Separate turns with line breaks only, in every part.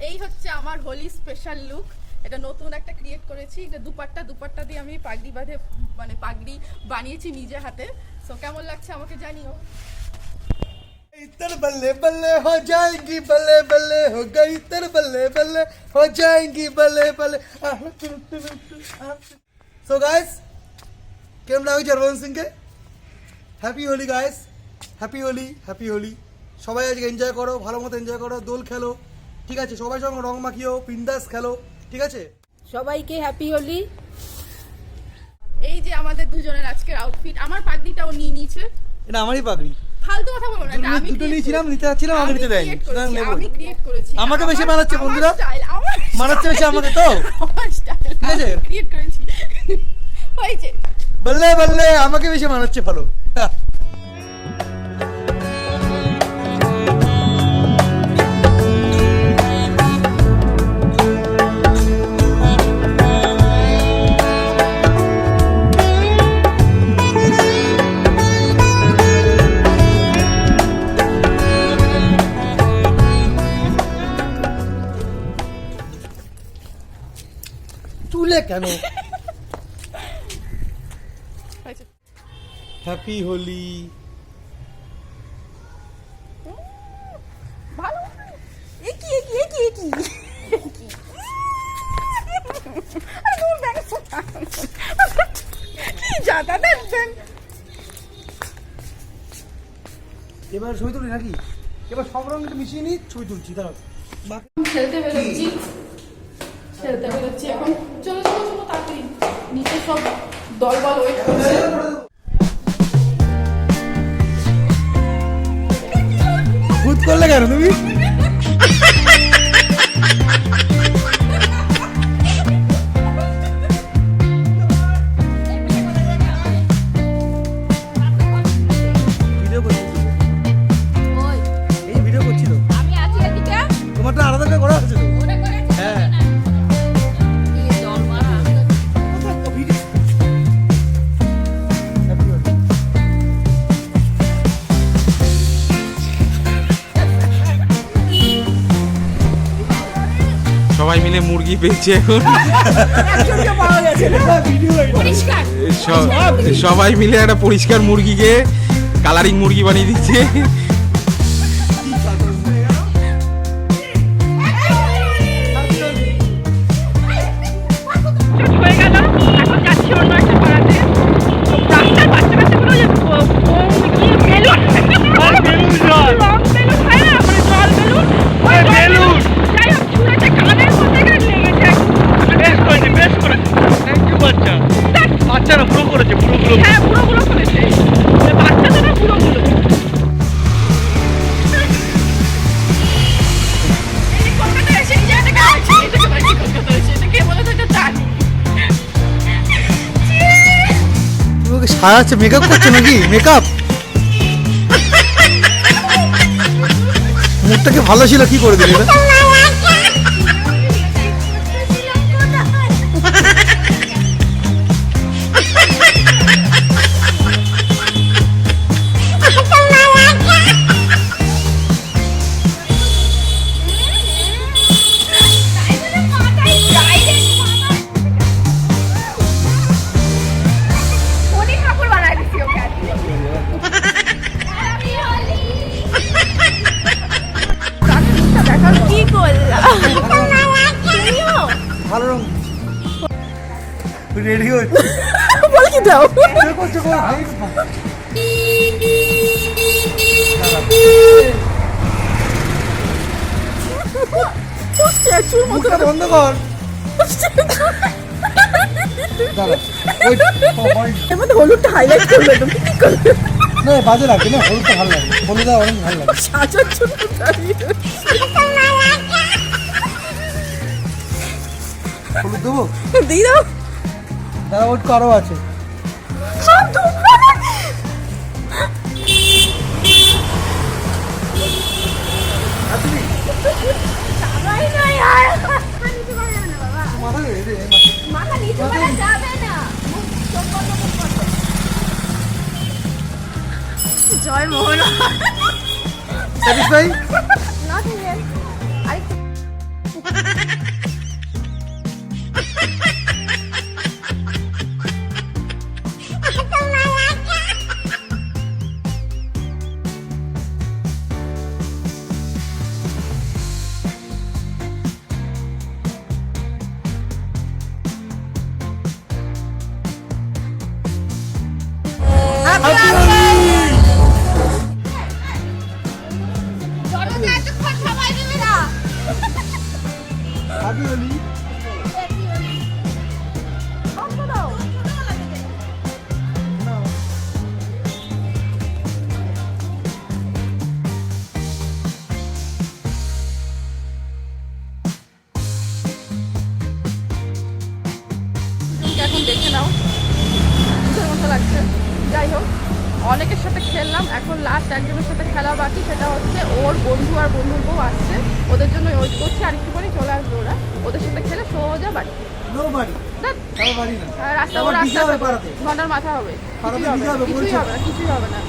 এই হচ্ছে আমার হোলি স্পেশাল লুক। এটা নতুন একটা ক্রিয়েট করেছি। এটা দুপাট্টা দিয়ে আমি পাগড়ি বাঁধে মানে পাগড়ি বানিয়েছি নিজে হাতে। সো কেমন লাগছে আমাকে জানিও।
इतर बल्ले बल्ले हो जाएंगी बल्ले बल्ले हो गई इतर बल्ले बल्ले हो जाएंगी बल्ले बल्ले। सो गाइस কেমন লাগছে জরবন সিংকে? Happy Holi guys, happy Holi, happy Holi. সবাই আজকে এনজয় করো, ভালো মতো এনজয় করো, দোল খেলো, ঠিক আছে? সবাই সঙ্গে রং মাখিও, বিন্দাস খেলো, ঠিক আছে?
সবাইকে হ্যাপি হোলি।
এই যে আমাদের দুজনের আজকের আউটফিট। আমার পাগড়িটাও নিয়ে নিয়েছে।
এটা আমারই পাগড়ি।
ফালতু কথা বলবো না, এটা আমি
দুটো নিয়েছিলাম, নিতে চাচ্ছিলাম, আমাকে নিতে দেয়নি।
আমি ক্রিয়েট করেছি।
আমাকে বেশি মানাচ্ছে বন্ধুরা,
আমার
মানাচ্ছে বেশি আমাকে তো, ঠিক আছে?
ক্রিয়েট করেছি হয়েছে।
বললে বললে আমাকে বেশি মানাচ্ছে ভালো। চুলে কেন? হ্যাপি হোলি।
ভালো একই
এবার ছবি তুলি নাকি? এবার সব রঙ একটু মিশিয়ে নিই, ছবি তুলছি। দাঁড়াও,
খেলতে বেরোচ্ছি এখন। চলো তাড়াতাড়ি, নিচে সব দলবল ওয়েট করছে।
ভূত করলে কেন তুমি? ভিডিও করছিল,
আমি আছি এদিকে।
তোমারটা আলাদা করে করা আছে তো? হ্যাঁ।
সবাই মিলে মুরগি পেয়েছে এখন। সবাই মিলে একটা পরিষ্কার মুরগিকে কালারিং মুরগি বানিয়ে দিচ্ছে।
বাচ্চারা পুরো করেছে,
হ্যাঁ পুরোগুলো করেছে, বাচ্চাটা না পুরোগুলো।
সারাচ্ছে মেকআপ করছে নাকি? মেকআপ মুখটাকে ভালো ছিল, কি করে দিলি? ভালো রঙ রেডি হচ্ছে,
বল কি দাও
করছে কোন ভাই? মুখটা বন্ধ কর।
হলুদটা হাইলাইট করবে, তুমি কি করবে?
না বাজে লাগে না, হলুদটা ভালো লাগে, হলুদটা অনেক ভালো লাগে।
সাজার জন্য
হলুদ দেবো?
দিয়ে দাও।
দাদা ওট আরো আছে।
মাথা নিচু করা যাবে না।
জয় মোহন।
স্যাটিসফাই? হ্যাপি হোলি।
এখন দেখে নাও কিসের মতো লাগছে। যাই হোক, অনেকের সাথে খেললাম, এখন লাস্ট একজনের সাথে খেলা বাকি, সেটা হচ্ছে ওর বন্ধু আর বন্ধুর বউ আসছে, ওদের জন্য ওয়েট করছি, আর একটু পরে চলে আসবে ওরা, ওদের সাথে খেলে সোজা বাড়ি।
নো বাড়ি,
দেখ,
তাও বাড়ি না।
রাস্তা
আবার
রাস্তা
ডিজে হবে পাড়াতে।
ঘন্টার মাথা হবে,
পাড়াতে
কিছুই হবে
ডিজে হবে,
না, কিছুই
বলছো?
হবে না, কিছুই হবে না।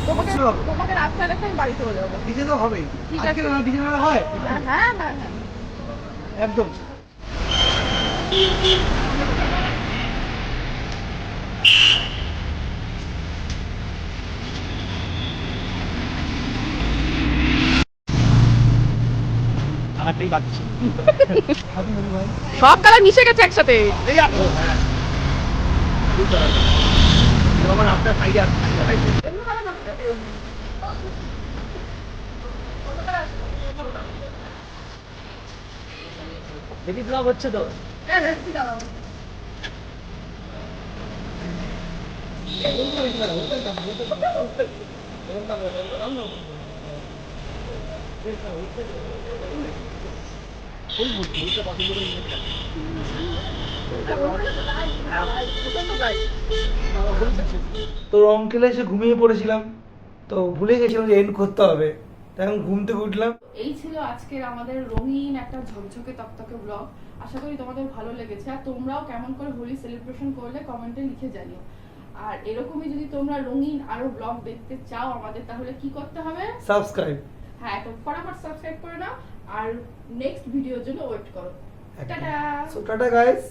তোমাকে
কিছু হবে না।
তোমাকে রাস্তায় রেখে আমি বাড়ি চলে যাবো।
ডিজে তো হবেই।
ঠিক
আজকে
আছে।
না ডিজে না হয়
হ্যাঁ হ্যাঁ হ্যাঁ হ্যাঁ।
একদম।
আমারটাই বাজছে।
হ্যাপি হোলি ভাই।
সব কালার মিশে গেছে একসাথে।
আমার আপনার সাইডে আছে। দেখি ব্লগ হচ্ছে তো। তো রং খেলে এসে ঘুমিয়ে পড়েছিলাম, তো ভুলে গেছিলাম যে এন্ড করতে হবে, তাই এখন ঘুম থেকে উঠলাম।
এই ছিল আজকের আমাদের রঙিন একটা ঝকঝকে তকতকে ব্লগ। আশা করি তোমাদের ভালো লেগেছে, আর তোমরাও কেমন করে হোলি সেলিব্রেশন করলে কমেন্টে লিখে জানিও। আর এরকমই যদি তোমরা রঙিন আরো ব্লগ দেখতে চাও আমাদের, তাহলে কি করতে হবে?
সাবস্ক্রাইব।
হ্যাঁ, তো ফটাফট সাবস্ক্রাইব করে নাও আর নেক্সট ভিডিওর জন্য ওয়েট করো। টাটা।
So tata guys.